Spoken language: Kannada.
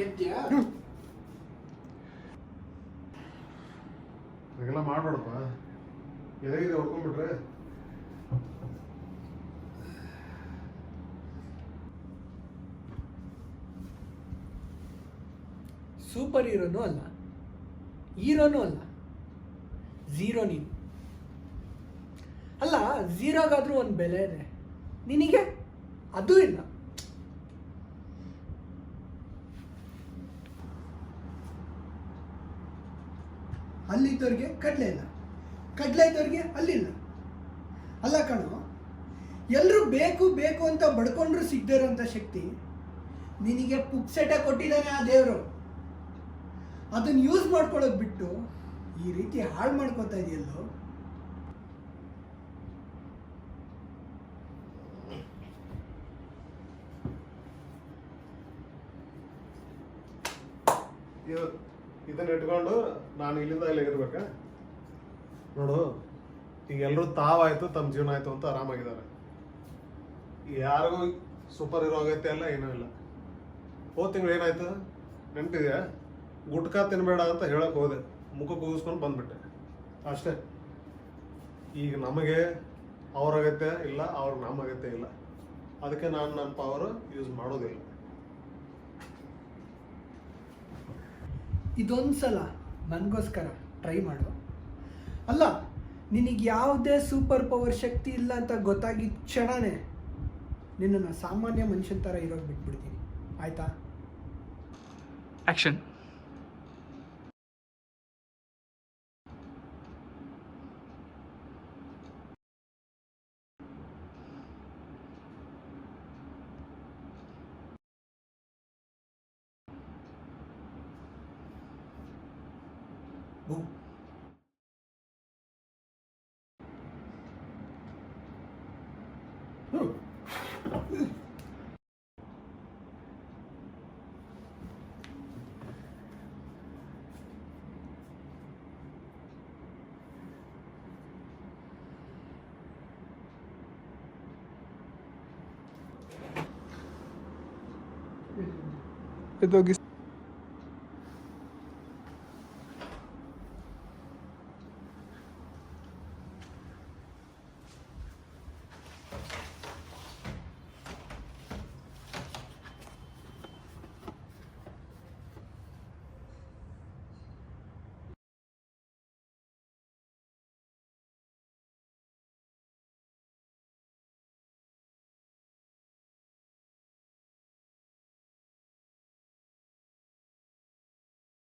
ಎದ್ಯಾ ಹಾಗೆಲ್ಲ ಮಾಡಬೇಡಪ್ಪ. ಎದಗಿದೆ ಹೊಡ್ಕೊಂಡ್ಬಿಟ್ರೆ ಸೂಪರ್ ಹೀರೋನೂ ಅಲ್ಲ, ಹೀರೋನೂ ಅಲ್ಲ, ಝೀರೋ ನೀನು. ಅಲ್ಲ, ಝೀರೋಗಾದ್ರೂ ಒಂದು ಬೆಲೆ ಇದೆ, ನಿನಗೆ ಅದೂ ಇಲ್ಲ. ಅಲ್ಲಿದ್ದವ್ರಿಗೆ ಕಡಲೆ ಇಲ್ಲ, ಕಡಲೆ ಇದ್ದವ್ರಿಗೆ ಅಲ್ಲಿಲ್ಲ. ಅಲ್ಲ ಕಣೋ, ಎಲ್ಲರೂ ಬೇಕು ಬೇಕು ಅಂತ ಬಡ್ಕೊಂಡ್ರು ಸಿಗದೇ ಇರೋಂಥ ಶಕ್ತಿ ನಿನಗೆ ಪುಕ್ಸೆಟ ಕೊಟ್ಟಿದ್ದಾನೆ ಆ ದೇವರು. ಅದನ್ನು ಯೂಸ್ ಮಾಡ್ಕೊಳ್ಳೋದು ಬಿಟ್ಟು ಈ ರೀತಿ ಹಾಳು ಮಾಡ್ಕೋತಾ ಇದೆಯಲ್ಲೋ. ಇದನ್ನ ಇಟ್ಕೊಂಡು ನಾನು ಇಲ್ಲಿಂದ ಇಲ್ಲಿಗೆ ಇರ್ಬೇಕಾ? ನೋಡು, ಈಗ ಎಲ್ಲರೂ ತಾವಾಯ್ತು ತಮ್ಮ ಜೀವನ ಆಯ್ತು ಅಂತ ಆರಾಮಾಗಿದ್ದಾರೆ. ಯಾರಿಗೂ ಸೂಪರ್ ಹೀರೋ ಆಗೈತೆ ಅಲ್ಲ, ಏನೂ ಇಲ್ಲ. ಹೋದ ತಿಂಗಳು ಏನಾಯ್ತು ನೆನಪಿದೆಯಾ? ಗುಟ್ಕಾ ತಿನ್ಬೇಡ ಅಂತ ಹೇಳಕ್ ಹೋದೆ, ಮುಖಕ್ಕೆ ಕೂಗಿಸ್ಕೊಂಡು ಬಂದ್ಬಿಟ್ಟೆ ಅಷ್ಟೇ. ಈಗ ನಮಗೆ ಅವ್ರ ಅಗತ್ಯ ಇಲ್ಲ, ಅವ್ರಿಗೆ ನಮ್ಮ ಅಗತ್ಯ ಇಲ್ಲ. ಅದಕ್ಕೆ ನಾನು ನನ್ನ ಪವರ್ ಯೂಸ್ ಮಾಡೋದಿಲ್ಲ. ಇದೊಂದು ಸಲ ನನಗೋಸ್ಕರ ಟ್ರೈ ಮಾಡು. ಅಲ್ಲ, ನಿನಗೆ ಯಾವುದೇ ಸೂಪರ್ ಪವರ್ ಶಕ್ತಿ ಇಲ್ಲ ಅಂತ ಗೊತ್ತಾಗಿದ್ದ ಕ್ಷಣನೇ ನಿನ್ನನ್ನು ಸಾಮಾನ್ಯ ಮನುಷ್ಯನ ಥರ ಇರೋದು ಬಿಟ್ಬಿಡ್ತೀನಿ, ಆಯಿತಾ? ಆ್ಯಕ್ಷನ್. Boom. ಎದ್ದೋಗಿ